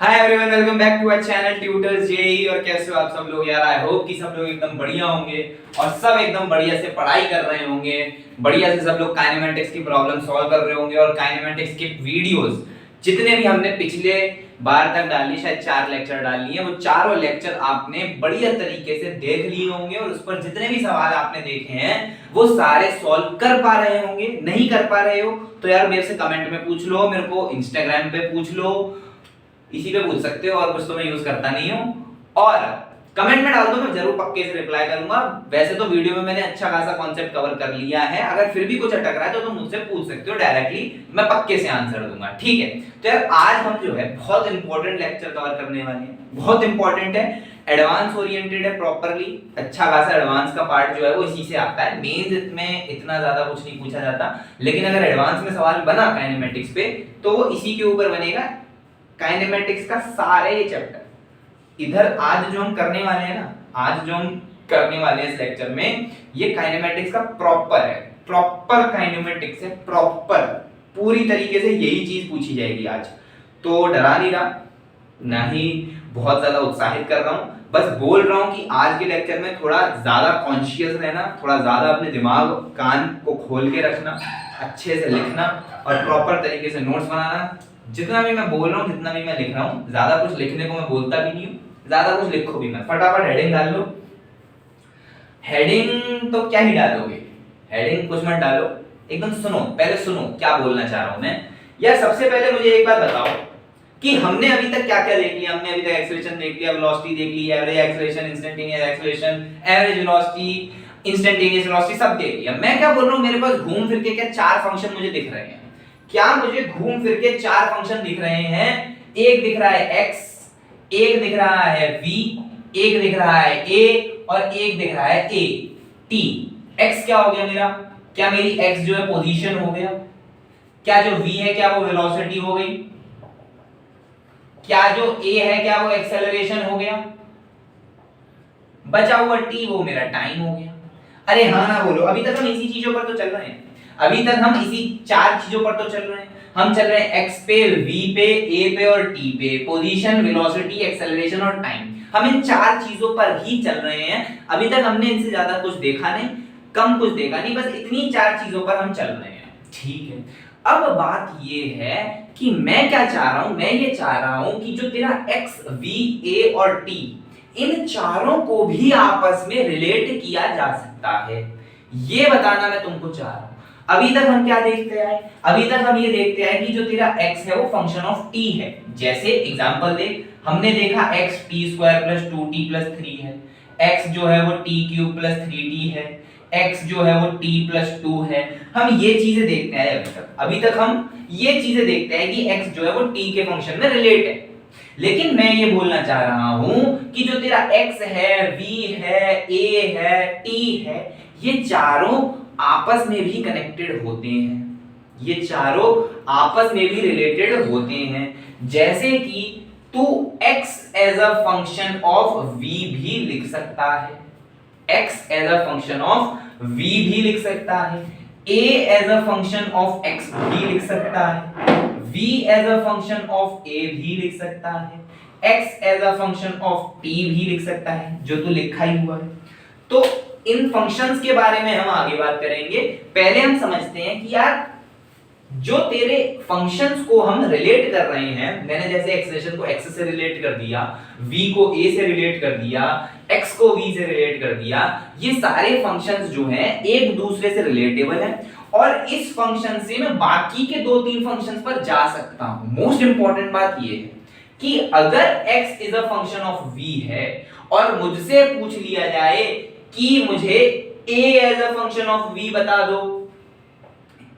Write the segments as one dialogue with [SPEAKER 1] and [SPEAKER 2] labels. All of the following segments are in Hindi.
[SPEAKER 1] Hi everyone, welcome back to our channel tutors JE. और कैसे हो आप सब लोग यार? आई होप कि सब लोग एकदम बढ़िया होंगे और सब एकदम बढ़िया से पढ़ाई कर रहे होंगे। बढ़िया से सब लोग काइनेमैटिक्स की प्रॉब्लम सॉल्व कर रहे होंगे और काइनेमैटिक्स के वीडियोस जितने भी हमने पिछले बार तक डाली, शायद 4 लेक्चर डाल लिए, वो चारों लेक्चर आपने बढ़िया तरीके से देख लिए होंगे और उस पर जितने भी सवाल आपने देखे हैं वो सारे सॉल्व कर पा रहे होंगे। नहीं कर पा रहे हो तो यार मेरे से कमेंट में पूछ लो, मेरे को इंस्टाग्राम पे पूछ लो, इसी पे पूछ सकते हो। और कुछ तो मैं यूज करता नहीं हूँ। और कमेंट में डाल दो, मैं जरूर पक्के से रिप्लाई करूंगा। वैसे तो वीडियो में मैंने अच्छा खासा कॉन्सेप्ट कवर कर लिया है, अगर फिर भी कुछ अटक रहा है तो तुम मुझसे पूछ सकते हो डायरेक्टली, मैं पक्के से आंसर दूंगा। ठीक है, तो यार आज हम जो है बहुत इंपॉर्टेंट लेक्चर कवर करने वाले हैं। बहुत इंपॉर्टेंट है, एडवांस ओरिएंटेड है प्रॉपरली। अच्छा खासा एडवांस का पार्ट जो है वो इसी से आता है। मेंस में इतना ज्यादा कुछ नहीं पूछा जाता, लेकिन अगर एडवांस में सवाल बना काइनेमैटिक्स पे तो वो इसी के ऊपर बनेगा। काइनेमैटिक्स का सारे ये चैप्टर इधर आज जो हम करने वाले हैं ना, आज जो हम करने वाले हैं इस लेक्चर में, ये काइनेमैटिक्स का प्रॉपर है। प्रॉपर काइनेमैटिक्स है, प्रॉपर पूरी तरीके से यही चीज पूछी जाएगी आज। तो डरा नहीं रहा, ना ही बहुत ज्यादा उत्साहित कर रहा हूं, बस बोल रहा हूं कि आज के लेक्चर में थोड़ा ज्यादा कॉन्शियस रहना, थोड़ा ज्यादा अपने दिमाग कान को खोल के रखना, अच्छे से लिखना और प्रॉपर तरीके से नोट्स बनाना। जितना भी मैं बोल रहा हूँ, जितना भी मैं लिख रहा हूँ, ज्यादा कुछ लिखने को मैं बोलता भी नहीं हूँ, ज्यादा कुछ लिखो भी मत। फटाफट हेडिंग डाल लो। हेडिंग तो क्या ही डालोगे, हेडिंग कुछ मत डालो, एकदम सुनो, पहले सुनो क्या बोलना चाह रहा हूं मैं। यार सबसे पहले मुझे एक बात बताओ कि हमने अभी तक क्या क्या देख लिया। हमने अभी तक एक्सेलरेशन देख लिया, वेलोसिटी देख ली, average acceleration, instantaneous acceleration, average velocity, instantaneous velocity, सब देख लिया। मैं क्या बोल रहा हूं, मेरे पास घूम फिर के क्या 4 फंक्शन मुझे दिख रहे हैं। क्या मुझे घूम फिर के 4 फंक्शन दिख रहे हैं? एक दिख रहा है x, एक दिख रहा है v, एक दिख रहा है a और एक दिख रहा है a t। x क्या हो गया मेरा? क्या मेरी x जो है पोजीशन हो गया? क्या जो v है क्या वो वेलोसिटी हो गई? क्या जो a है क्या वो एक्सेलरेशन हो गया? बचा हुआ t वो मेरा टाइम हो गया। अरे हाँ ना बोलो, अभी तक हम इसी चीजों पर तो चल रहे हैं। अभी तक हम इसी 4 चीजों पर तो चल रहे हैं। हम चल रहे हैं x पे, v पे, a पे और t पे, पोजीशन, वेलोसिटी, एक्सेलरेशन और टाइम। हम इन 4 चीजों पर ही चल रहे हैं। अभी तक हमने इनसे ज्यादा कुछ देखा नहीं, कम कुछ देखा नहीं, बस इतनी 4 चीजों पर हम चल रहे हैं। ठीक है, अब बात ये है कि मैं क्या चाह रहा हूं। मैं ये चाह रहा हूं कि जो तेरा x, v, a और t, इन चारों को भी आपस में रिलेट किया जा सकता है, ये बताना मैं तुमको चाह रहा हूं। अभी तक हम क्या देखते आए? अभी तक हम ये देखते आए कि जो तेरा x है वो फंक्शन ऑफ t है। जैसे एग्जांपल देख, हमने देखा x t² + 2t + 3 है, x जो है वो t³ + 3t है, x जो है वो t + 2 है। हम ये चीजें देखते आए अभी तक। अभी तक हम ये चीजें देखते हैं कि x जो है वो t के फंक्शन में रिलेट है। लेकिन मैं ये बोलना चाह रहा हूं कि जो तेरा x है, v है, a है, t है, ये चारों आपस में भी कनेक्टेड होते हैं। ये चारों आपस में भी रिलेटेड होते हैं। जैसे कि तू x as a function of v भी लिख सकता है, x as a function of v भी लिख सकता है, a as a function of x भी लिख सकता है, v as a function of a भी लिख सकता है, x as a function of t भी लिख सकता है, जो तू लिखा ही हुआ है। तो इन फंक्शंस के बारे में हम आगे बात करेंगे। पहले हम समझते हैं कि यार जो तेरे फंक्शंस को हम रिलेट कर रहे हैं, मैंने जैसे एक्सेलरेशन को x से रिलेट कर दिया, v को a से रिलेट कर दिया, x को v से रिलेट कर दिया, ये सारे फंक्शंस जो हैं एक दूसरे से रिलेटेबल हैं और इस फंक्शन से मैं बाकी के 2-3 फंक्शंस पर जा सकता हूं। मोस्ट इंपॉर्टेंट बात ये है कि अगर x is a function of v है और मुझसे पूछ लिया जाए कि मुझे a as a function of v बता दो,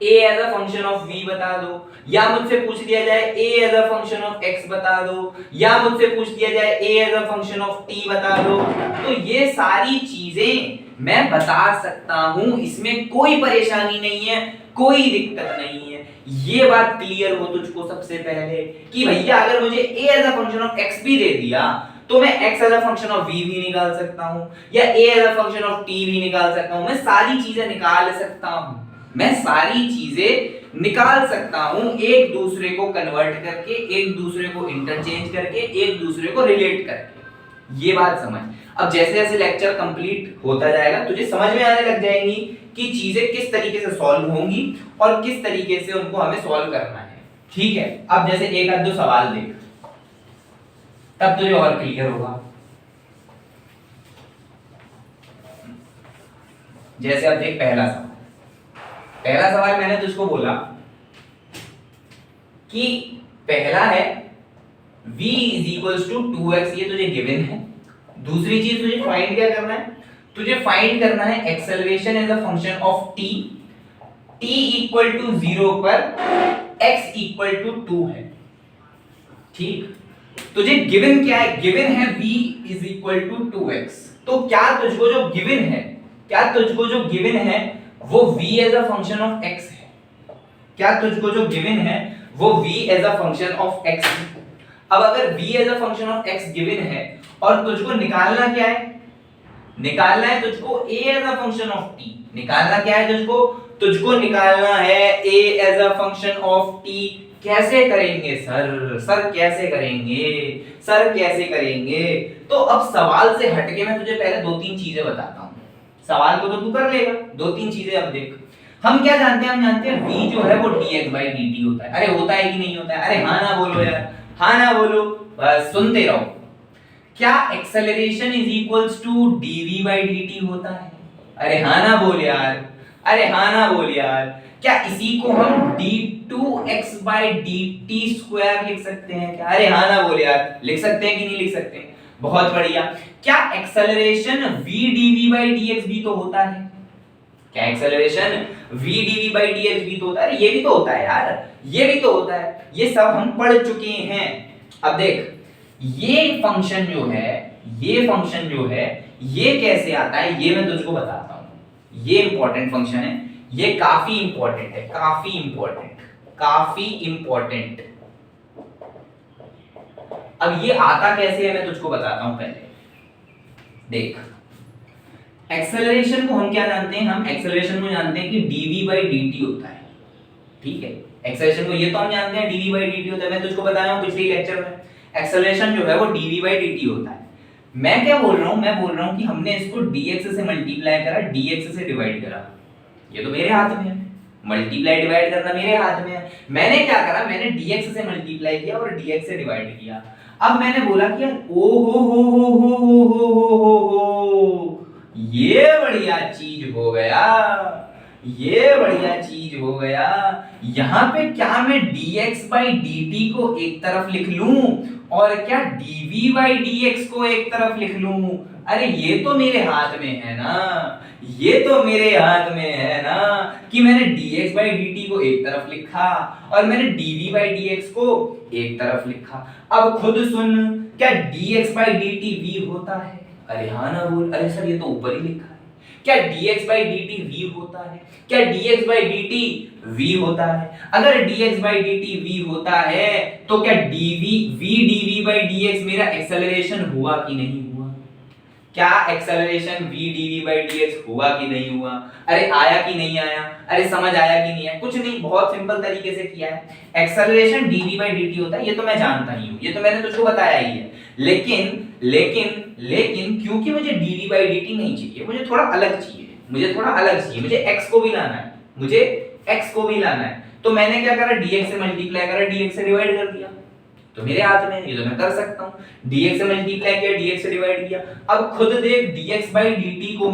[SPEAKER 1] a as a function of v बता दो, या मुझसे पूछ लिया जाए a as a function of x बता दो, या मुझसे पूछ लिया जाए a as a function of t बता दो, तो ये सारी चीजें मैं बता सकता हूं, इसमें कोई परेशानी नहीं है, कोई दिक्कत नहीं है। ये बात क्लियर हो तुझको सबसे पहले कि भैया अगर मुझे a as a function of x भी दे दिया तो मैं x as a function of v भी निकाल सकता हूं, या a as a function of t भी निकाल सकता हूं, मैं सारी चीजें निकाल सकता हूं। मैं सारी चीजें निकाल सकता हूं एक दूसरे को कन्वर्ट करके, एक दूसरे को इंटरचेंज करके, एक दूसरे को रिलेट करके। ये बात समझ। अब जैसे जैसे लेक्चर कंप्लीट होता जाएगा तुझे समझ में आने लग जाएंगी कि चीजें किस तरीके से सॉल्व होंगी और किस तरीके से उनको हमें सॉल्व करना है। ठीक है, अब जैसे एक आध दो सवाल देख, तब तुझे और क्लियर होगा। जैसे अब देख पहला सवाल मैंने तुझको बोला कि पहला है v is equals to 2x, ये तुझे गिवन है। दूसरी चीज तुझे फाइंड क्या करना है, तुझे फाइंड करना है acceleration as a function of t, t equal to 0 पर x इक्वल टू 2 है। ठीक, तुझे गिवन क्या है, गिवन है v is equal to 2x। तो क्या तुझको जो गिवन है, क्या तुझको जो गिवन है वो v as a function of x है? क्या तुझको जो गिवन है वो v as a function of x है? अब अगर v as a function of x given है और तुझको निकालना क्या है, निकालना है तुझको a as a function of t। निकालना क्या है तुझको, तुझको निकालना है a as a function of t। कैसे करेंगे सर, सर कैसे करेंगे, सर कैसे करेंगे? तो अब सवाल से हटके मैं तुझे पहले दो तीन चीजें बताता हूं। सवाल को तो तू कर लेगा, दो तीन चीजें अब देख। हम क्या जानते हैं, हम जानते हैं v जो है वो dx by dt होता है। अरे होता है कि नहीं होता है? अरे हाँ ना बोलो यार, हाँ ना बोलो, बस सुनते रहो। क्या acceleration is equals to dv by dt होता है? अरे हाँ ना बोल यार, अरे हाँ ना बोल यार। क्या इसी को हम d2x by dt स्क्वायर लिख सकते हैं क्या? अरे हाँ ना बोल यार, लिख सकते हैं कि नहीं लिख सकते हैं? बहुत बढ़िया। क्या acceleration v dv by dx भी तो होता है? क्या acceleration v dv by dx भी तो होता है? ये भी तो होता है यार, ये भी तो होता है, ये सब हम पढ़ चुके हैं। अब देख, ये फंक्शन जो है, ये फंक्शन जो है ये कैसे आता है ये मैं तुझको बताता हूं। ये इंपॉर्टेंट फंक्शन है, ये काफी इंपॉर्टेंट है, काफी इंपॉर्टेंट, काफी इंपॉर्टेंट। अब ये आता कैसे है मैं तुझको बताता हूं। पहले देख, एक्सेलरेशन को हम क्या जानते हैं, हम एक्सेलरेशन को जानते हैं कि dv by dt होता है। ठीक है, एक्सेलरेशन को ये तो हम जानते हैं dv by dt होता है, मैं तुझको बताया हूं पिछले लेक्चर में। एक्सेलरेशन जो है वो dv by dt होता है। मैं क्या बोल रहा हूं, मैं बोल रहा हूं कि हमने इसको dx से मल्टीप्लाई करा, dx से डिवाइड करा। ये तो मेरे हाथ में है, मल्टीप्लाई डिवाइड करना मेरे हाथ में है। मैंने क्या करा, मैंने dx से मल्टीप्लाई किया और dx से डिवाइड किया। अब मैंने बोला कि यार ओ हो, ये बढ़िया चीज हो गया, ये बढ़िया चीज हो गया। यहां पे क्या मैं dx by dt को एक तरफ लिख लूं और क्या dv by dx को एक तरफ लिख लूं? अरे ये तो मेरे हाथ में है ना, ये तो मेरे हाथ में है ना कि मैंने dx by dt को एक तरफ लिखा और मैंने dv by dx को एक तरफ लिखा। अब खुद सुन, क्या dx by dt v होता है? अरे हाँ ना बोल, अरे सर ये तो ऊपर ही लिखा है। क्या dx by dt v होता है? क्या dx by dt v होता है? अगर dx by dt v होता है तो क्या v dv by dx मेरा एक्सेलरेशन हुआ कि नहीं हुआ? क्या acceleration v dv by dx हुआ कि नहीं हुआ? अरे आया कि नहीं आया? अरे समझ आया कि नहीं आया? कुछ नहीं, बहुत सिंपल तरीके से किया है। एक्सेलरेशन dv by dt होता है, ये तो मैं जानता ही हूं, ये तो मैंने तुझको बताया ही है। लेकिन लेकिन लेकिन क्योंकि मुझे dv by dt नहीं चाहिए, मुझे थोड़ा अलग चाहिए, मुझे थोड़ा अलग चाहिए, मुझे x को भी लाना है, मुझे x को भी लाना है। तो मैंने क्या करा, dx से मल्टीप्लाई करा, dx से डिवाइड कर दिया। तो मेरे हाथ में, ये तो मैं कर सकता हूं। dx से मल्टीप्लाई किया, dx से डिवाइड किया। अब खुद देख, dx by dt को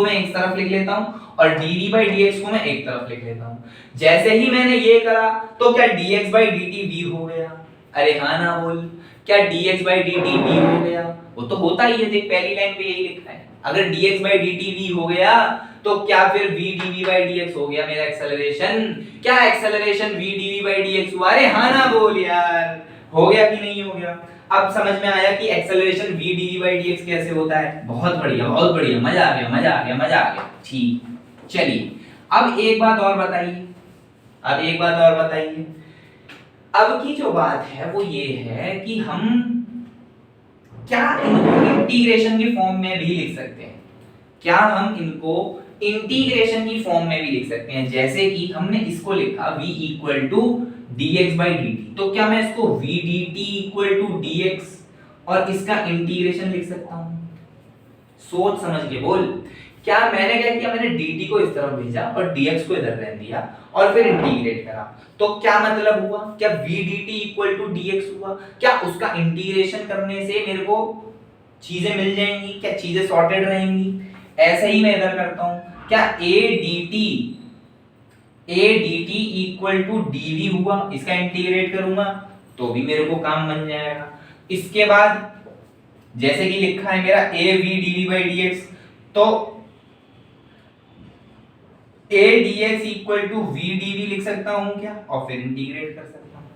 [SPEAKER 1] मैं एक तरफ लिख लेता हूं और dv by dx को मैं एक तरफ लिख लेता हूं। जैसे ही मैंने ये करा तो क्या dx by dt v हो गया? अरे हाँ ना बोल, क्या dx by dt v हो गया? वो तो होता ही है, देख पहली लाइन पे यही लिखा है। अगर dx by dt v हो गया तो क्या फिर v dv by dx हो गया मेरा एक्सेलरेशन? क्या acceleration v dv by dx हुआ? अरे हाँ ना बोल यार, हो गया कि नहीं हो गया? अब समझ में आया कि acceleration v dv by dx कैसे होता है? बहुत बढ़िया, बहुत बढ़िया, मजा आ गया, मजा आ गया, मजा आ गया। ठीक, चलिए अब एक बात और बताइए, अब एक बात और बताइए। अब की जो बात है वो ये है कि हम क्या इनको इंटीग्रेशन के फॉर्म में भी लिख सकते हैं? क्या हम इनको इंटीग्रेशन की फॉर्म में भी लिख सकते हैं, जैसे कि हमने इसको लिखा v equal to dx by dt, तो क्या मैं इसको v dt equal to dx और इसका इंटीग्रेशन लिख सकता हूं? सोच समझ के बोल। क्या मैंने क्या किया, मैंने dt को इस तरफ भेजा और dx को इधर रहने दिया और फिर इंटीग्रेट करा, तो क्या मतलब हुआ, क्या v dt equal to dx हुआ? क्या उसका इंटीग्रेशन करने से मेरे को चीजें मिल जाएंगी, क्या चीजें सॉर्टेड रहेंगी? ऐसे ही मैं इधर करता हूं, क्या a dt equal to dv हुआ, इसका इंटीग्रेट करूंगा तो भी मेरे को काम बन जाएगा। इसके बाद जैसे कि लिखा है मेरा a v dv by dx, तो a dx equal to v dv लिख सकता हूं क्या, और फिर इंटीग्रेट कर सकता हूं।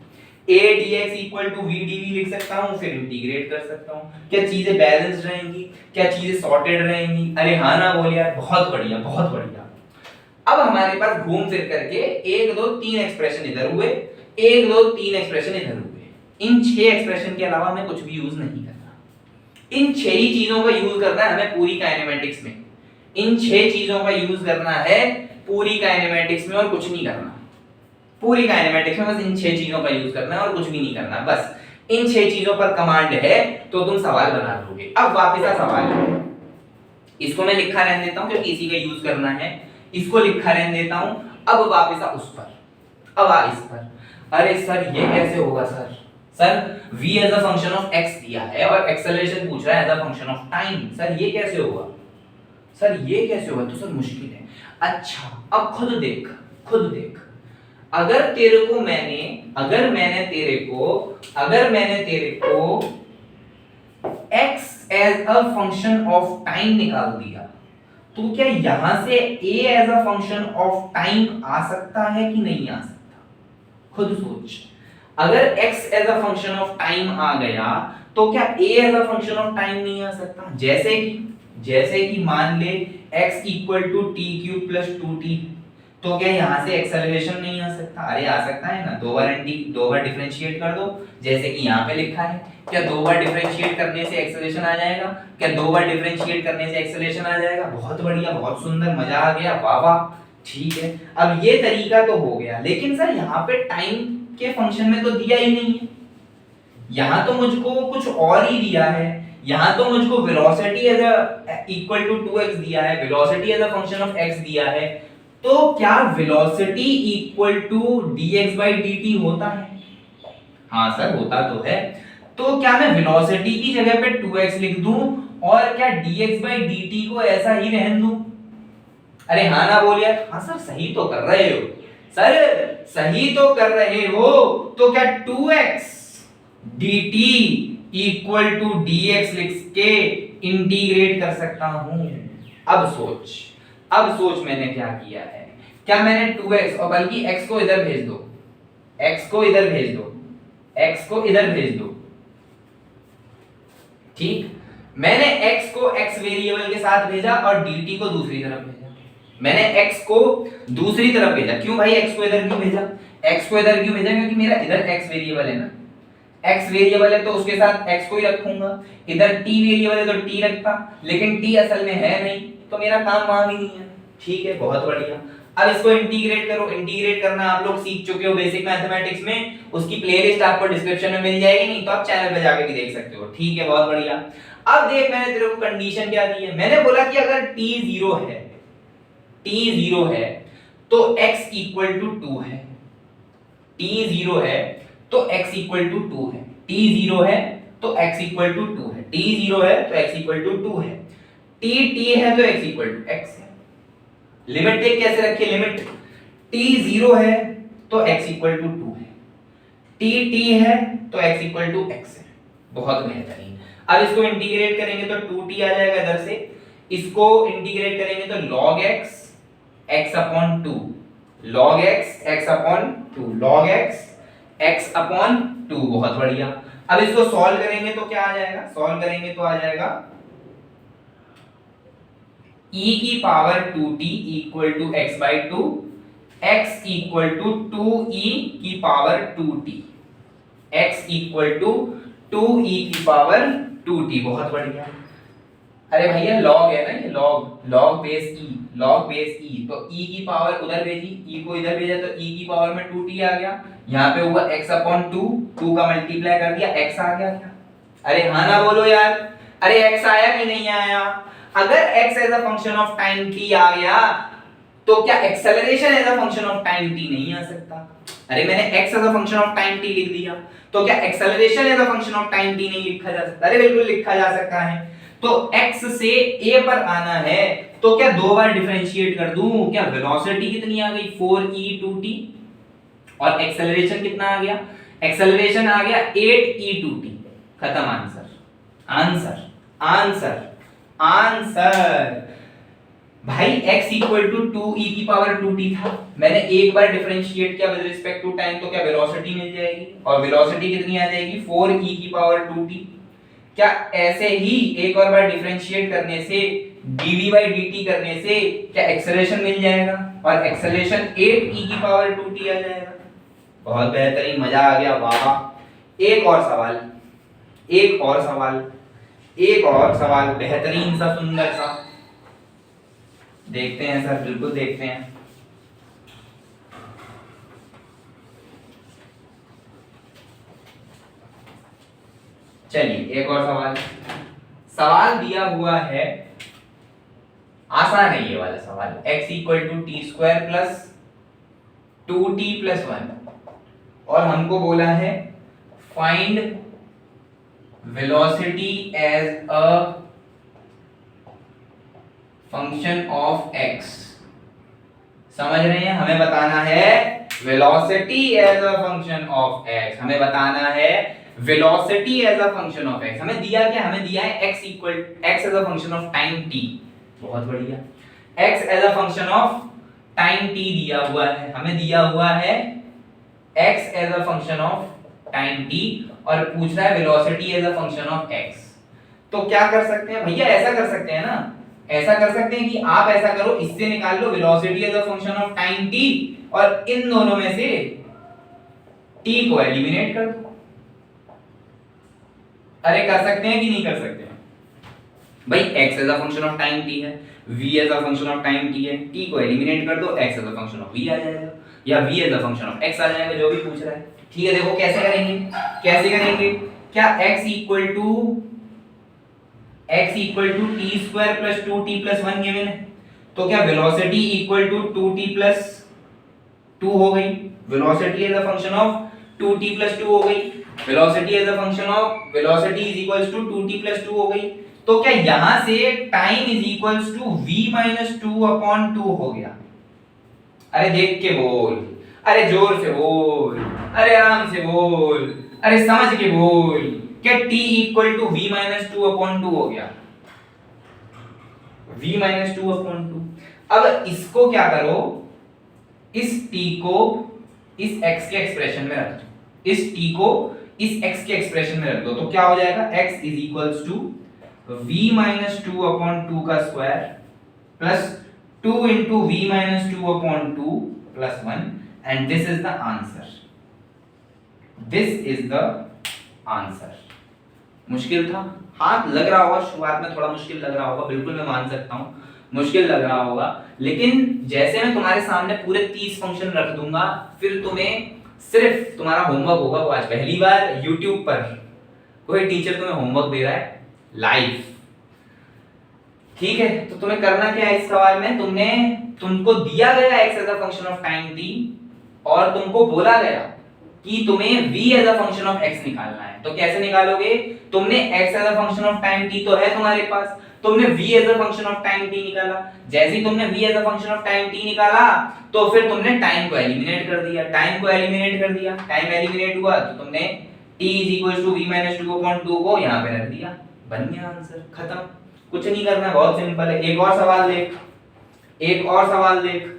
[SPEAKER 1] a dx equal to v dv लिख सकता हूं, फिर इंटीग्रेट कर सकता हूं। क्या चीजें बैलेंस्ड रहेंगी, क्या चीजें सॉर्टेड रहेंगी? अरे हाँ ना बोल यार, बहुत बढ़िया बहुत बढ़िया। अब हमारे पास घूम फिर करके 1 2 3 एक्सप्रेशन इधर हुए, 1 2 3 एक्सप्रेशन इधर हुए। इन 6 एक्सप्रेशन के अलावा हमें कुछ भी यूज नहीं करना, इन 6 ही चीजों का यूज करना है हमें पूरी काइनेमेटिक्स में। इन 6 चीजों का यूज करना है पूरी काइनेमेटिक्स में और कुछ नहीं करना। पूरी काइनेमेटिक्स में बस इन 6 चीजों का यूज करना है और कुछ भी नहीं करना। बस इन 6 चीजों पर कमांड है तो तुम सवाल बना लोगे। अब वापस आ सवाल, इसको मैं लिखा रहने देता हूं क्योंकि इसी का यूज करना है, इसको लिखा रहने देता हूं। अब वापस आ उस पर, अब आ इस पर। अरे सर ये कैसे होगा sir? Sir v as a function of x दिया है और एक्सेलरेशन पूछ रहा है as a function of time, sir ये कैसे होगा? सर ये कैसे होगा? तो सर मुश्किल है। अच्छा अब खुद देख, खुद देख, अगर तेरे को मैंने अगर मैंने तेरे को x as a function of time निकाल दिया, तो क्या यहां से a as a function of time आ सकता है कि नहीं आ सकता? खुद सोच। अगर x as a function of time आ गया तो क्या a as a function of time नहीं आ सकता? जैसे कि मान ले x equal to T cube plus 2t, तो क्या यहां से एक्सेलरेशन नहीं आ सकता? अरे आ सकता है ना, दो बार डिफरेंशिएट कर दो, जैसे कि यहाँ पे लिखा है। क्या 2 बार डिफरेंशिएट करने से एक्सेलरेशन आ जाएगा? क्या 2 बार डिफरेंशिएट करने से एक्सेलरेशन आ जाएगा? बहुत बढ़िया, बहुत सुंदर, मजा आ गया, वाह वाह। ठीक है, अब ये तरीका तो हो गया, लेकिन सर यहाँ पे टाइम के फंक्शन में तो दिया ही नहीं है। यहाँ तो मुझको कुछ और ही दिया है। यहाँ तो मुझको velocity as a equal to 2x दिया है, velocity as a function of x दिया है। तो क्या velocity equal to dx by dt होता है? हाँ सर होता तो है। तो क्या मैं वेलोसिटी की जगह पे 2x लिख दूं और क्या dx by dt को ऐसा ही रहने दूं? अरे हाँ ना बोल यार। हाँ सर सही तो कर रहे हो, सर सही तो कर रहे हो। तो क्या 2x dt equal to dx लिख के इंटीग्रेट कर सकता हूं? अब सोच मैंने क्या किया है। क्या मैंने 2x और बल्कि x को इधर भेज दो, x को इधर भेज दो, x को इधर भेज दो, ठीक। मैंने x को x वेरिएबल के साथ भेजा और dt को दूसरी तरफ भेजा। मैंने x को दूसरी तरफ भेजा। क्यों भाई x को इधर क्यों भेजा? x को इधर क्यों भेजा? क्योंकि मेरा इधर x वेरिएबल है ना, x वेरिएबल है तो उसके साथ x को ही रखूंगा। इधर t वेरिएबल है तो t रखता, लेकिन t असल में है नहीं तो मेरा काम वहां भी नहीं है। ठीक है, बहुत बढ़िया। अब इसको इंटीग्रेट करो। इंटीग्रेट करना आप लोग सीख चुके हो बेसिक मैथमेटिक्स में, उसकी प्लेलिस्ट आपको डिस्क्रिप्शन में मिल जाएगी, नहीं तो आप चैनल पे जाके भी देख सकते हो। ठीक है, बहुत बढ़िया। अब देख मैंने तेरे को कंडीशन क्या दी है। मैंने बोला कि अगर t 0 है तो x इक्वल टू 2 है। t 0 है तो x इक्वल टू 2 है। t 0 है तो x इक्वल टू 2 है। t 0 है तो x इक्वल टू 2 है। t है तो x इक्वल टू x है। लिमिट देख कैसे रखी है। लिमिट t 0 है तो x इक्वल टू 2 है, t है तो x इक्वल टू x है। बहुत बेहतरीन। अब इसको इंटीग्रेट करेंगे तो 2t आ जाएगा इधर से। इसको इंटीग्रेट करेंगे तो log x x upon 2, log x x upon 2, log x x upon 2। बहुत बढ़िया। अब इसको सॉल्व करेंगे तो क्या आ जाएगा? सॉल्व करेंगे तो आ जाएगा e की power 2t equal to x by 2, x equal to 2e की power 2t, x equal to 2e की पावर 2t। बहुत बढ़िया। अरे भैया लॉग है ना, ये लॉग लॉग बेस ई, लॉग बेस ई, तो ई की पावर उधर भेजी, ई को इधर भेजा तो ई की पावर में 2t आ गया, यहाँ पे हुआ x अपॉन 2, 2 का मल्टीप्लाई कर दिया x आ गया क्या? अरे हाँ ना बोलो यार, अरे x आया कि नहीं आया? अगर x as a function of time t आ गया तो क्या acceleration as a function of time t नहीं आ सकता? अरे मैंने x as a function of time t लिख दिया, तो क्या acceleration as a function of time t नहीं लिखा जा सकता? अरे बिल्कुल लिखा जा सकता है। तो x से a पर आना है तो क्या दो बार डिफरेंशिएट कर दूं? क्या वेलोसिटी कितनी आ गई 4e2t, और एक्सेलरेशन कितना आ गया? एक्सेलरेशन आ गया 8e2t। खत्म आंसर, आंसर आंसर आंसर। भाई x इक्वल टू 2e की पावर 2t था, मैंने एक बार डिफरेंशिएट किया विद रिस्पेक्ट टू टाइम, तो क्या वेलोसिटी मिल जाएगी, और वेलोसिटी कितनी आ जाएगी 4e की पावर 2t। क्या ऐसे ही एक और बार डिफरेंशिएट करने से dv by dt करने से क्या एक्सेलरेशन मिल जाएगा, और एक्सेलरेशन 8e की पावर 2t आ जाएगा। बहुत बेहतरीन, मजा आ गया, वाह। एक और सवाल, एक और सवाल, एक और सवाल, बेहतरीन सा सुंदर सा देखते हैं सर, बिल्कुल देखते हैं। चलिए एक और सवाल, सवाल दिया हुआ है, आसान है ये वाला सवाल, x equal to t square plus 2t plus 1, और हमको बोला है find velocity as a function of x। समझ रहे हैं, हमें बताना है velocity as a function of x, हमें बताना है velocity as a function of x। हमें दिया क्या? हमें दिया है x इक्वल x as a function of time t, बहुत बढ़िया, x as a function of time t दिया हुआ है, हमें दिया हुआ है x as a function of time t, और पूछ रहा है velocity as a function of x। तो क्या कर सकते हैं भैया, ऐसा कर सकते हैं ना, ऐसा कर सकते हैं कि आप ऐसा करो, इससे निकाल लो velocity as a function of time t, और इन दोनों में से t को एलिमिनेट कर दो। अरे कर सकते हैं कि नहीं कर सकते हैं भाई? x as a function of time t है, v as a function of time t है, t को एलिमिनेट कर दो, x as a function of v आ जाएगा, या v as a function of x आ जाएगा, जो भी पूछ रहा है। ठीक है, देखो कैसे करेंगे, कैसे करेंगे। क्या x equal to t square plus 2t plus 1 given है, तो क्या velocity equal to 2t plus 2 हो गई, velocity as a function of 2t plus 2 हो गई, velocity as a function of velocity is equals to 2t plus 2 हो गई। तो क्या यहां से time is equals to v minus 2 upon 2 हो गया? अरे देख के बोल, अरे जोर से बोल, अरे आराम से बोल, अरे समझ के बोल। क्या t equal to v minus 2 upon 2 हो गया? v minus 2 upon 2। अब इसको क्या करो, इस t को इस x के एक्सप्रेशन में रख दो, इस t को इस x के एक्सप्रेशन में रख दो, तो क्या हो जाएगा, x is equals to v minus 2 upon 2 का square plus 2 into v minus 2 upon 2 plus 1, and this is the answer, this is the answer. मुश्किल था, हाँ लग रहा होगा, शुरुआत में थोड़ा मुश्किल लग रहा होगा, बिल्कुल मैं मान सकता हूँ मुश्किल लग रहा होगा, लेकिन जैसे मैं तुम्हारे सामने पूरे 30 फंक्शन रख दूंगा, फिर तुम्हें सिर्फ तुम्हारा होमवर्क होगा वो, आज पहली बार YouTube पर कोई टीचर तुम्हें होमवर्क दे रहा है लाइव। ठीक है, तो तुम्हें करना क्या है इस सवाल में, तुमको दिया गया x as a function of time t, और तुमको बोला गया कि तुम्हें v as a function of x निकालना है। तो कैसे निकालोगे, तुमने x as a function of time t तो है तुम्हारे पास, तुमने v as a function of time t निकाला, जैसे ही तुमने v as a function of time t निकाला तो फिर तुमने टाइम को एलिमिनेट कर दिया, टाइम को एलिमिनेट कर दिया, टाइम एलिमिनेट हुआ तो तुमने t v 2 upon 2 को यहां पे रख दिया, बन गया आंसर, खत्म। कुछ नहीं करना, बहुत सिंपल है। एक और सवाल देख, एक और सवाल देख,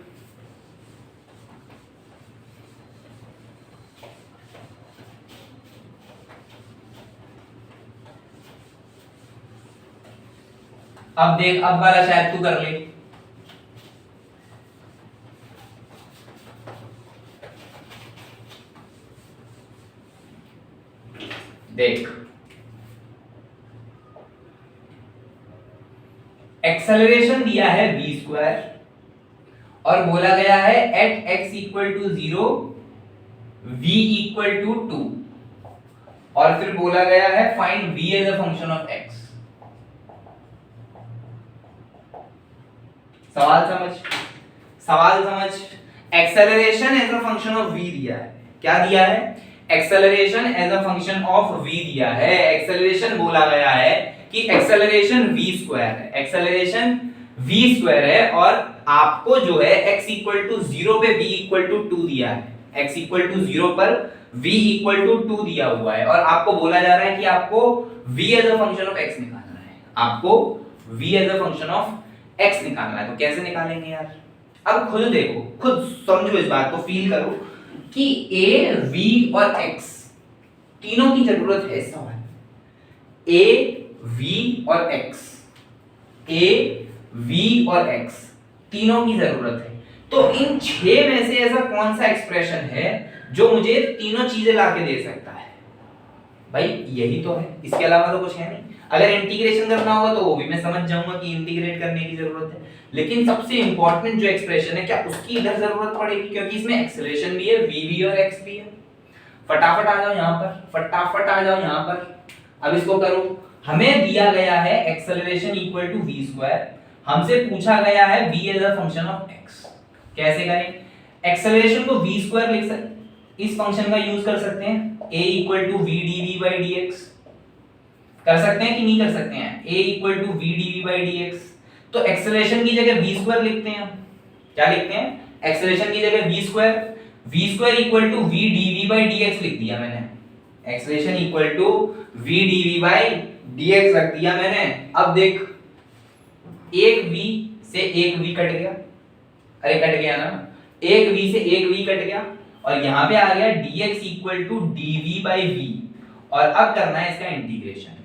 [SPEAKER 1] अब देख, अब वाला शायद तू कर ले। देख एक्सेलरेशन दिया है v स्क्वायर और बोला गया है at x equal to 0 v equal to 2 और फिर बोला गया है find v as a function of x। सवाल समझ acceleration as a function of v दिया है। क्या दिया है? Acceleration as a function of v दिया है। एक्सेलरेशन बोला गया है कि एक्सेलरेशन v स्क्वायर है, एक्सेलरेशन v स्क्वायर है और आपको जो है x इक्वल टू 0 पे v इक्वल टू 2 दिया है। x इक्वल टू 0 पर v इक्वल टू 2 दिया हुआ है और आपको बोला जा रहा है कि आपको v as a function of x निकालना है। आपको v as a function of x निकालना है। तो कैसे निकालेंगे यार? अब खुद देखो, खुद समझो, इस बात को फील करो कि a, v और x तीनों की जरूरत है इस सवाल। a, v और x, a, v और x तीनों की जरूरत है। तो इन 6 में से ऐसा कौन सा एक्सप्रेशन है जो मुझे तीनों चीजें लाके दे सकता है? भाई यही तो है, इसके अलावा तो कुछ है नहीं। अगर इंटीग्रेशन करना होगा तो वो भी मैं समझ जाऊंगा कि इंटीग्रेट करने की जरूरत है, लेकिन सबसे इंपॉर्टेंट जो एक्सप्रेशन है, क्या उसकी इधर जरूरत पड़ेगी? क्योंकि इसमें एक्सेलरेशन भी है, v भी और x भी है। फटाफट आ जाओ यहाँ पर, फटाफट आ जाओ यहाँ पर। अब इसको करो। हमें दिया गया है acceleration equal to v square, हमसे पूछा गया है v as a function of x। कैसे करें? एक्सेलरेशन को v स्क्वायर लिख सकते, इस फंक्शन का यूज कर सकते हैं, a equal to v dv by dx। कर सकते हैं कि नहीं कर सकते हैं? a equal to v dv by dx। तो एक्सेलरेशन की जगह v स्क्वायर लिखते हैं। क्या लिखते हैं? एक्सेलरेशन की जगह v square equal to v dv by dx लिख दिया मैंने। Acceleration equal to v dv by dx रख दिया मैंने। अब देख, एक v से एक v कट गया, अरे कट गया ना, एक v से एक v कट गया और यहां पे आ गया dx equal to dv by v और अब करना है इसका इंटीग्रेशन।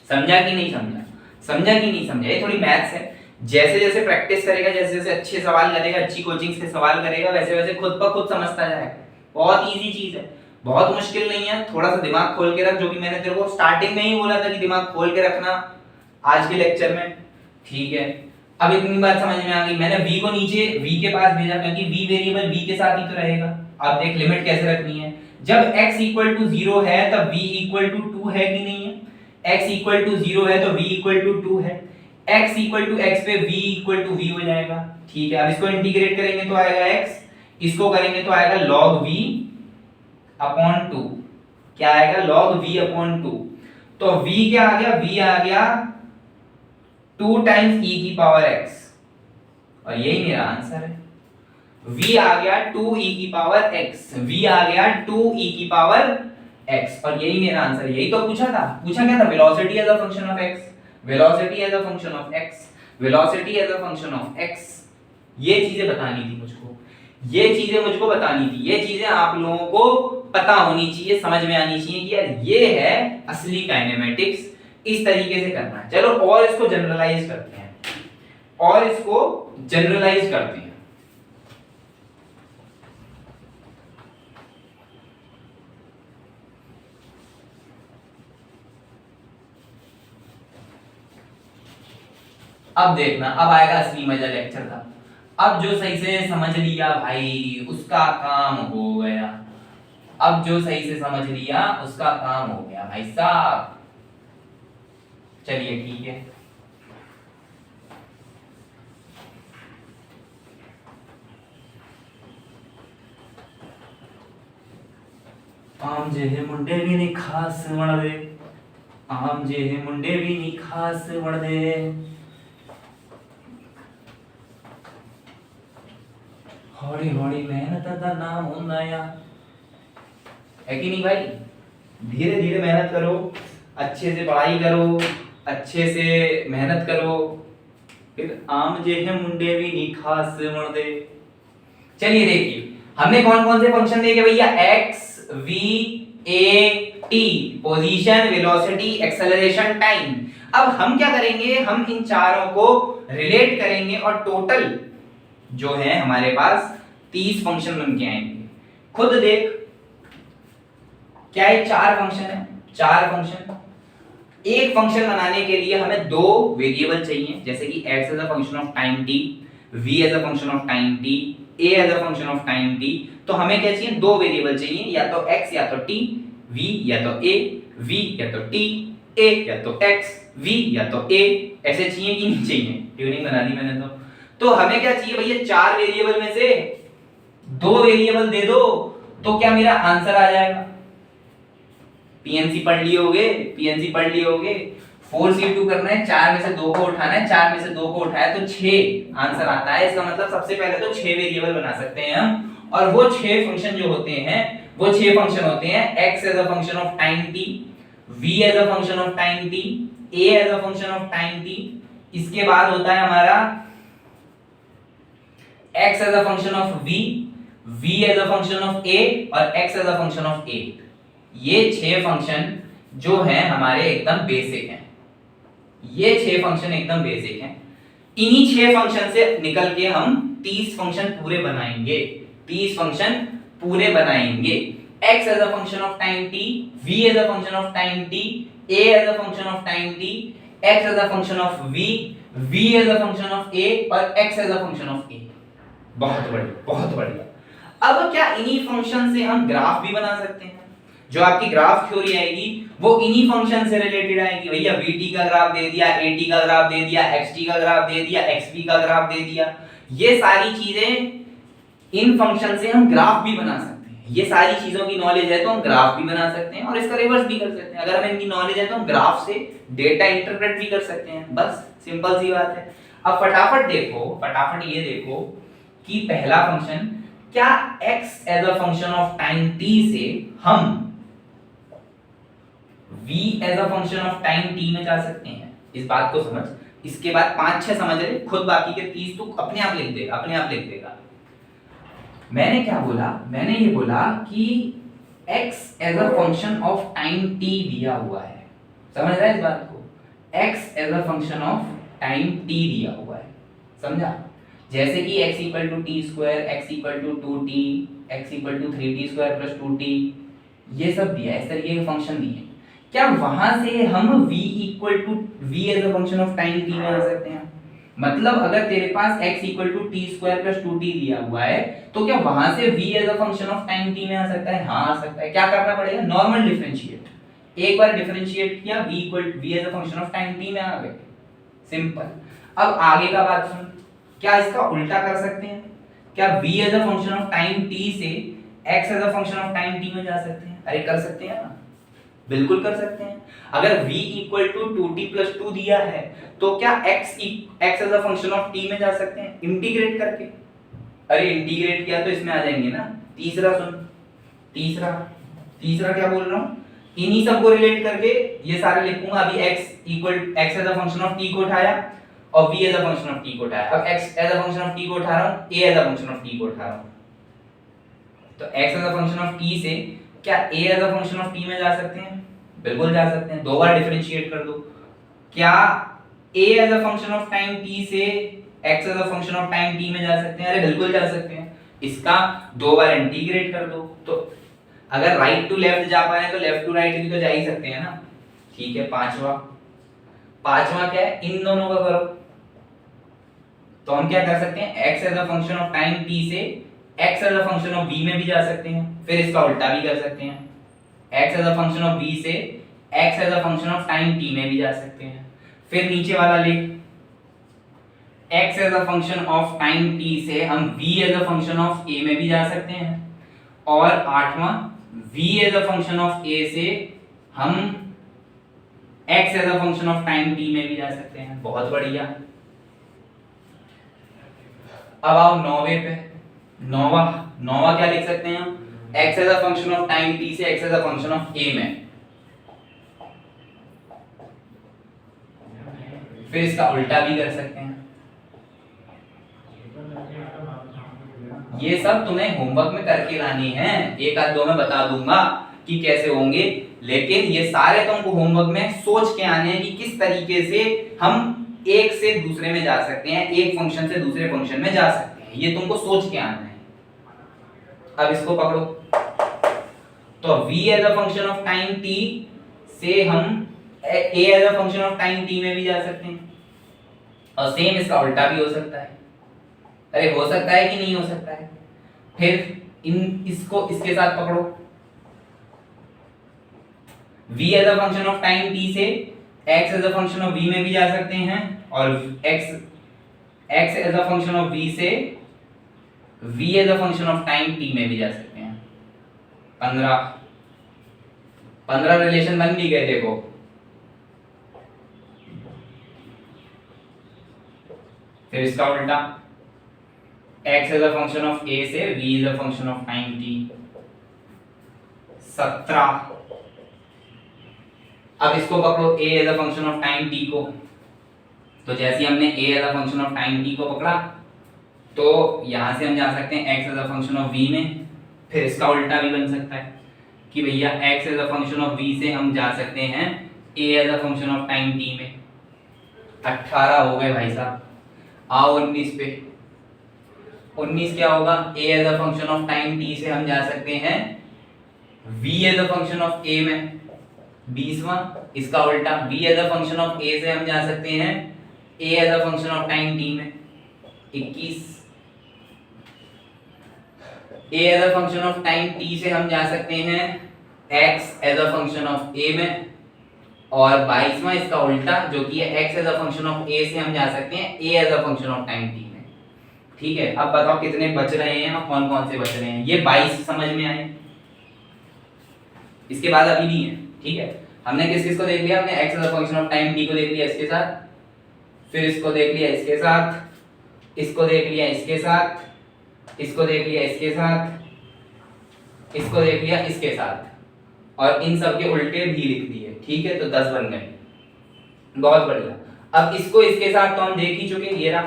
[SPEAKER 1] समझा कि नहीं समझा? समझा कि नहीं समझा? ये थोड़ी मैथ्स है। जैसे जैसे प्रैक्टिस करेगा, जैसे जैसे अच्छे सवाल करेगा, अच्छी कोचिंग से सवाल करेगा, वैसे वैसे खुद ब खुद समझता जाएगा। बहुत इजी चीज है, बहुत मुश्किल नहीं है। थोड़ा सा दिमाग खोल के रख, जो कि मैंने तेरे को स्टार्टिंग में ही बोला था कि दिमाग खोल के रखना आज के लेक्चर में, ठीक है? अब इतनी बात समझ में आ गई। मैंने v को नीचे v के पास भेजा क्योंकि v वेरिएबल v के साथ ही तो रहेगा। अब देख लिमिट कैसे रखनी है। जब x इक्वल टू 0 है तब v इक्वल टू 2 है कि नहीं है? x इक्वल टू 0 है तो v इक्वल टू 2 है। x इक्वल टू x पे v इक्वल टू v हो जाएगा, ठीक है? अब इसको इंटीग्रेट करेंगे तो आएगा x, इसको करेंगे तो आएगा log v अपॉन 2। क्या आएगा? log v upon 2। तो v क्या आ गया? v आ गया 2 टाइम्स e की पावर x और यही मेरा आंसर है। v आ गया 2 e की पावर x, v आ गया 2 e की पावर x और यही मेरा आंसर है। यही तो पूछा था। पूछा क्या था? Velocity as a function of x, velocity as a function of x, velocity as a function of x। ये चीजें बतानी थी मुझको, ये चीजें मुझको बतानी थी। ये चीजें आप लोगों को पता होनी चाहिए, समझ में आनी चाहिए कि यार ये है असली काइनेमेटिक्स, इस तरीके से करना है। चलो और इसको जनरलाइज करते हैं, और इसको जनरलाइज करते हैं। अब देखना, अब आएगा असली मजा लेक्चर का। अब जो सही से समझ लिया भाई उसका काम हो गया। अब जो सही से समझ लिया उसका काम हो गया भाई साहब। चलिए ठीक है। आम जे मुंडे भी नहीं खास वण दे, आम जे मुंडे भी नहीं खास वण दे। हौली हौली मेहनत दा नाम होना या, है कि नहीं भाई? धीरे धीरे मेहनत करो, अच्छे से पढ़ाई करो, अच्छे से मेहनत करो, फिर आम जे है मुंडे भी नहीं खास वण दे। चलिए देखिए हमने कौन कौन से फंक्शन देखे भैया? x v a t, position, velocity, acceleration, time. अब हम क्या करेंगे? हम इन चारों को रिलेट करेंगे और टोटल जो है हमारे पास 30 फंक्शन बन के आएंगे। खुद देख, क्या ये 4 फंक्शन है? 4 फंक्शन एक फंक्शन बनाने के लिए हमें दो वेरिएबल चाहिए, जैसे कि x as a function of time t, v as a function of time t, a as a function of time t। तो हमें क्या चाहिए, दो वेरिएबल चाहिए, या तो x या तो t, v या तो a, v या तो t, a या तो x, v या तो a। ऐसे चाहिए कि नहीं चाहिए? ट्यूनिंग बना दी मैंने तो हमें क्या चाहिए भैया, चार वेरिएबल में से दो वेरिएबल दे दो, तो क्या मेरा आंसर आ जाएगा। पीएनसी पढ़ लिए होगे, पीएनसी पढ़ लिए होगे। 4C2 करना है, चार में से दो को उठाना है, चार में से दो को उठाया तो 6 आंसर आता है। इसका मतलब सबसे पहले तो 6 वेरिएबल बना सकते हैं हम, और वो 6 फंक्शन जो होते हैं वो 6 फंक्शन होते हैं x as a function of time t, v as a function of time t, a as a function of time t। इसके बाद होता है हमारा x as a function of v, v as a function of a और x as a function of a। ये 6 फंक्शन जो हैं हमारे एकदम बेसिक हैं, ये 6 फंक्शन एकदम बेसिक हैं। इन्हीं 6 फंक्शन से निकल के हम 30 फंक्शन पूरे बनाएंगे, 30 फंक्शन पूरे बनाएंगे। x as a function of time t, v as a function of time t, a as a function of time t, x as a function of v, v as a function of a और x as a function of a। बहुत बढ़िया, बहुत बढ़िया। अब क्या इन्हीं फंक्शन से हम ग्राफ भी बना सकते हैं? जो आपकी ग्राफ थ्योरी आएगी वो इन्हीं फंक्शन से रिलेटेड आएगी। भैया vt का ग्राफ दे दिया, at का ग्राफ दे दिया, xt का ग्राफ दे दिया, xv का ग्राफ दे दिया, ये सारी चीजें इन फंक्शन से हम ग्राफ भी बना सकते हैं। ये सारी चीजों की नॉलेज है तो हम ग्राफ भी बना सकते हैं और इसका रिवर्स भी कर सकते हैं। अगर हमें इनकी नॉलेज है तो हम ग्राफ से डेटा इंटरप्रेट भी कर सकते हैं। बस सिंपल सी बात है। अब फटाफट देखो, फटाफट ये देखो कि पहला फंक्शन, क्या x as a function of time t से हम v as a function of time t में जा सकते हैं? इस बात को समझ। इसके बाद 5-6 समझ ले, खुद बाकी के 30 तो अपने आप लिख देगा, अपने आप लिख देगा। मैंने क्या बोला, मैंने ये बोला कि x as a function of time t दिया हुआ है, समझ रहा है इस बात को? x as a function of time t दिया हुआ है, समझा? जैसे कि x equal to t square, x equal to 2t, x equal to 3t square plus 2t, ये सब दिया है, इस तरीके के फंक्शन दिए। क्या वहां से हम v equal to v as a function of time t में आ सकते हैं? मतलब अगर तेरे पास x equal to t square plus 2t दिया हुआ है तो क्या वहां से v as a function of time t में आ सकता है? हाँ आ सकता है। क्या करना पड़ेगा? Normal differentiate. एक बार डिफरेंशिएट किया, v equal v as a function of time t में आ गए, सिंपल। अब आगे का बात सुन, क्या इसका उल्टा कर सकते हैं? क्या v as a function of time t से x as a function of time t में जा सकते हैं? अरे कर सकते हैं ना, बिल्कुल कर सकते हैं। अगर v equal to 2t plus 2 दिया है तो क्या x as a function of t में जा सकते हैं इंटीग्रेट करके? अरे इंटीग्रेट किया तो इसमें आ जाएंगे ना। तीसरा सुन, तीसरा तीसरा क्या बोल रहा हूं, इन्हीं सब को रिलेट करके ये सारे लिखूंगा। अभी x as a function of t को उठाया और v as a function of t को उठाया। अब x as a function of t को उठा रहा हूं, a as a function of t को उठा रहा हूं। तो x as a function of t से क्या a as a function of t में जा सकते हैं? बिल्कुल जा सकते हैं। दो बार डिफरेंशिएट कर दो। क्या a as a function of time t से x as a function of time t में जा सकते हैं? अरे बिल्कुल जा सकते हैं। इसका दो बार इंटीग्रेट कर दो। तो अगर राइट टू लेफ्ट जा पाए तो लेफ्ट टू राइट भी तो जा ही सकते हैं ना। ठीक है, पांचवा क्या है, इन दोनों का करो। तो हम क्या कर सकते हैं, x as a function of time t से x as a function of v में भी जा सकते हैं। फिर इसका उल्टा भी कर सकते हैं, x as a function of v से x as a function of time t में भी जा सकते हैं। फिर नीचे वाला लिख, x as a function of time t से हम v as a function of a में भी जा सकते हैं। और आठवां, v as a function of a से हम x as a function of time t में भी जा सकते हैं। बहुत बढ़िया। अब आओ नौवे पे। नौवा क्या लिख सकते हैं हम, x as a function of time t से x as a function of a में। फिर इसका उल्टा भी कर सकते हैं। ये सब तुम्हें होमवर्क में करके लानी है, एक आध दो में बता दूंगा कि कैसे होंगे, लेकिन ये सारे तुमको होमवर्क में सोच के आने हैं कि किस तरीके से हम एक से दूसरे में जा सकते हैं, एक फंक्शन से दूसरे फंक्शन में जा सकते हैं। ये तुमको सोच के आना है। अब इसको पकड़ो। तो v as a function of time t से हम a as a function of time t में भी जा सकते हैं, और सेम इसका उल्टा भी हो सकता है। अरे हो सकता है कि नहीं हो सकता है? फिर इसको इसके साथ पकड़ो, v as a function of time t से x as a function of v में भी जा सकते हैं, और x as a function of v से v as a function of time t में भी जा सकते हैं। 15 रिलेशन बन भी गए देखो। फिर इसका उल्टा x as a function of a से v as a function of time t 17। अब इसको पकड़ो a as a function of time t को, तो जैसे हमने a as a function of time t को पकड़ा तो यहां से हम जा सकते हैं x as a function of v में। फिर इसका उल्टा भी बन सकता है कि भैया x as a function of v से हम जा सकते हैं a as a function of time t में। 18 हो गए भाई साहब। आओ 19 पे। 19 क्या होगा? a as a function of time t से हम जा सकते हैं v as a function of a में। 20वां इसका उल्टा v as a function of a से हम जा सकते हैं a as a function of time t में। 21 a as a function of time t से हम जा सकते हैं x as a function of a में, और 22वां इसका उल्टा जो कि है x as a function of a से हम जा सकते हैं a as a function of time t में। ठीक है, अब बताओ कितने बच रहे हैं और कौन कौन से बच रहे हैं? ये 22 समझ में आए? इसके बाद अभी भी है। ठीक है, हमने किस किस को देख लिया? हमने x as a function of time t को देख लिया इसके साथ, फिर इसको देख लिया इसके साथ, इसको देख लिया इसके साथ, इसको देख लिया इसके साथ, इसको देख लिया इसके साथ, और इन सब के उल्टे भी लिख दिए। ठीक है, तो 10 बन गए। बहुत बढ़िया। अब इसको इसके साथ तो हम देख ही चुके, ये रहा,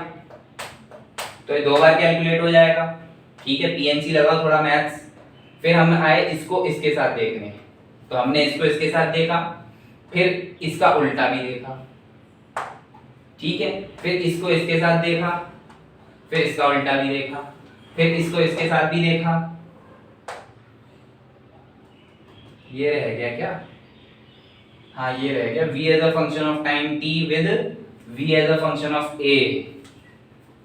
[SPEAKER 1] तो ये 2 बार कैलकुलेट हो जाएगा। ठीक है, पीएनसी लगाओ थोड़ा मैथ्स। फिर हम आए इसको इसके साथ देखने, तो हमने इसको इसके साथ देखा, फिर इसका उल्टा भी देखा। ठीक है, फिर इसको इसके साथ देखा, फिर इसका उल्टा भी देखा, फिर इसको इसके साथ भी देखा। ये रह गया क्या? हाँ, ये रह गया v as a function of time t with v as a function of a।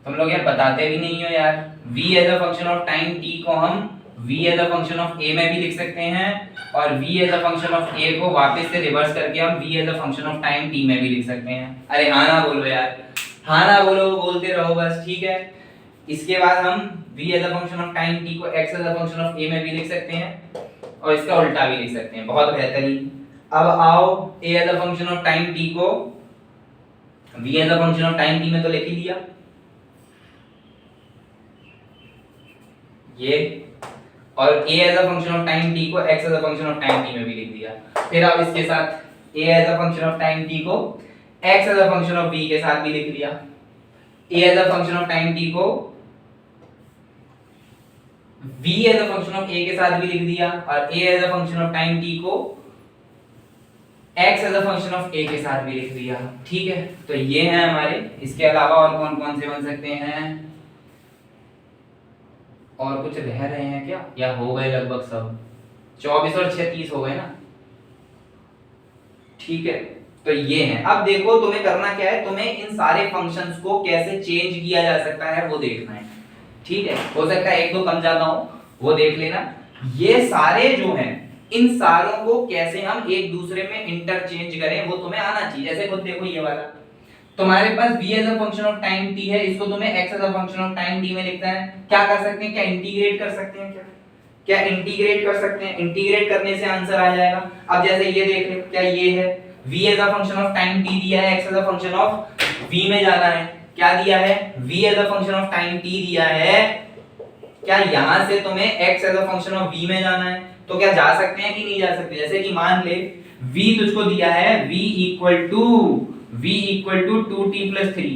[SPEAKER 1] तुम लोग यार बताते भी नहीं हो यार। v as a function of time t को हम v as a function of a में भी लिख सकते हैं, और v as a function of a को वापस से रिवर्स करके हम v as a function of time t में भी लिख सकते हैं। अरे हाँ ना बोलो यार, हाँ ना बोलो, बोलते रहो बस। ठीक है, इसके बाद हम v as a function of time t को x as a function of a में भी लिख सकते हैं, और इसका उल्टा भी लिख सकते हैं। बहुत बेहतरीन। अब आओ a as a function of time t को v as a function of time t में तो लिख ही दिया ये, और a as a function of time t को x as a function of time t में भी लिख दिया। फिर अब इसके साथ a as a function of time t को x as a function of v के साथ भी लिख दिया, a as a function of time t को v as a function of a के साथ भी लिख दिया, और a as a function of time t को x as a function of a के साथ भी लिख दिया। ठीक है, तो ये है हमारे। इसके अलावा और कौन कौन से बन सकते हैं? और कुछ रह रहे हैं क्या, या हो गए लगभग सब? 24 और 6 30 हो गए ना। ठीक है, तो ये है। अब देखो तुम्हें करना क्या है, तुम्हें इन सारे फंक्शंस को कैसे चेंज किया जा सकता है वो देखना है। ठीक है, हो सकता है एक दो कम ज्यादा हो, वो देख लेना। ये सारे जो हैं, इन सारों को कैसे हम एक दूसरे में इंटरचेंज करें वो तुम्हें आना चाहिए। जैसे खुद देखो, ये वाला तुम्हारे पास v as a function of time t है, इसको तुम्हें x as a function of time t में लिखना है। क्या कर सकते हैं? क्या इंटीग्रेट कर सकते हैं? क्या इंटीग्रेट कर सकते हैं? इंटीग्रेट करने से आंसर आ जाएगा। अब जैसे ये देख ले, क्या ये है v as a function of time t दिया है, x as a function of v में जाना है। क्या दिया है? v as a function of time t दिया है। क्या यहां से तुम्हें x as a function of v में जाना है? तो क्या जा सकते हैं कि नहीं जा सकते? जैसे कि मान ले v तुझको दिया है v equal to 2t plus 3,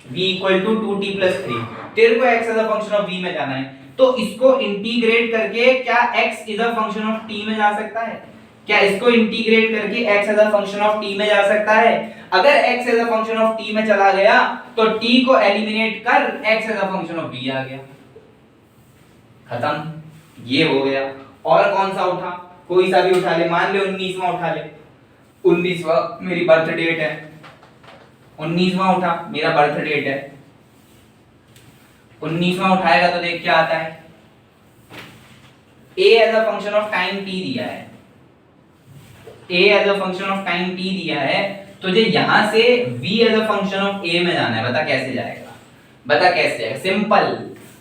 [SPEAKER 1] v equal to 2t plus 3, तेरे को x as a function of v में जाना है, तो इसको इंटीग्रेट करके क्या x is a function of t में जा सकता है? क्या इसको इंटीग्रेट करके x as a function of t में जा सकता है? अगर x as a function of t में चला गया तो t को एलिमिनेट कर, x as a function of v आ गया, खत्म। ये हो गया। और कौन सा उठा? कोई सा भी उठा ले, मान ले 19वां उठा ले। 19वां मेरी बर्थ डेट है, 19वां उठा मेरा बर्थ डेट है, 19वां उठाएगा तो देख क्या आता है, a as a function of time t दिया है, a as a function of time t दिया है, तुझे यहां से v as a function of a में जाना है। बता कैसे जाएगा, बता कैसे जाएगा। सिंपल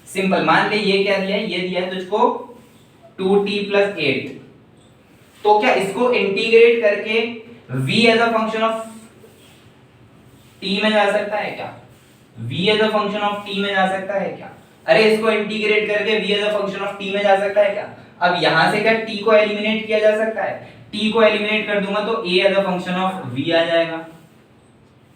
[SPEAKER 1] सिंपल, मान ले ये क्या दिया है, ये दिया है तुझको 2t + 8, तो क्या इसको इंटीग्रेट करके v as a function of t में जा सकता है क्या, v as a function of t में जा सकता है क्या, अरे इसको इंटीग्रेट करके v as a function of t में जा सकता है क्या। अब यहां से क्या t को एलिमिनेट किया जा सकता है, t को एलिमिनेट कर दूंगा तो a as a function of v आ जाएगा,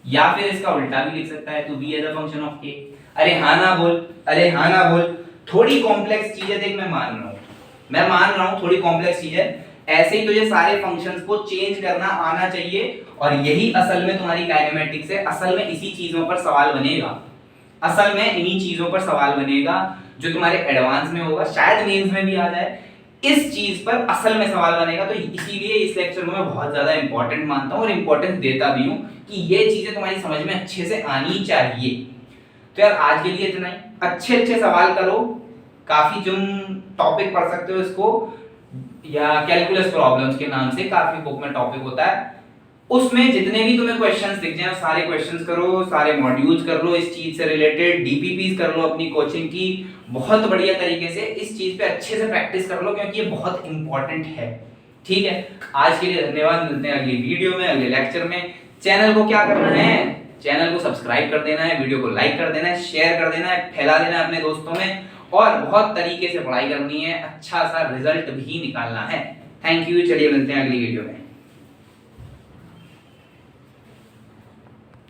[SPEAKER 1] या फिर इसका उल्टा भी लिख सकता है तो v as a function of a। अरे हाँ ना बोल, अरे हाँ ना बोल। थोड़ी कॉम्प्लेक्स चीज है, देख मैं मान रहा हूं थोड़ी कॉम्प्लेक्स चीज है, ऐसे ही तुझे सारे फंक्शंस को चेंज करना आना चाहिए, और यही असल में तुम्हारी काइनेमेटिक्स है। असल में इसी चीजों पर सवाल बनेगा, असल में इन्हीं चीजों पर सवाल बनेगा जो तुम्हारे एडवांस में होगा, शायद मेंस में भी आ जाए। इस चीज पर असल में सवाल बनेगा, तो इसीलिए इस लेक्चर को मैं बहुत ज्यादा इंपॉर्टेंट मानता हूं और इंपॉर्टेंस देता भी हूं कि ये चीजें तुम्हारी समझ में अच्छे से आनी चाहिए। तो यार आज के लिए इतना ही, अच्छे अच्छे सवाल करो, काफी तुम टॉपिक पढ़ सकते हो इसको, या कैलकुलस प्रॉब्लम्स के नाम से काफी बुक में टॉपिक होता है, उसमें जितने भी तुम्हें क्वेश्चंस दिख जाए सारे क्वेश्चंस करो, सारे मॉड्यूल्स कर लो इस चीज से रिलेटेड, डीपीपीस कर लो अपनी कोचिंग की, बहुत बढ़िया तरीके से इस चीज पे अच्छे से प्रैक्टिस कर लो, क्योंकि ये बहुत इंपॉर्टेंट है। ठीक है, आज के लिए धन्यवाद, मिलते हैं अगली वीडियो में, अगले लेक्चर में। चैनल को क्या करना है, चैनल को सब्सक्राइब कर देना है, वीडियो को लाइक कर देना है, शेयर कर देना है, फैला देना है अपने दोस्तों में, और बहुत तरीके से पढ़ाई करनी है, अच्छा सा रिजल्ट भी निकालना है। थैंक यू, चलिए मिलते हैं अगली वीडियो में।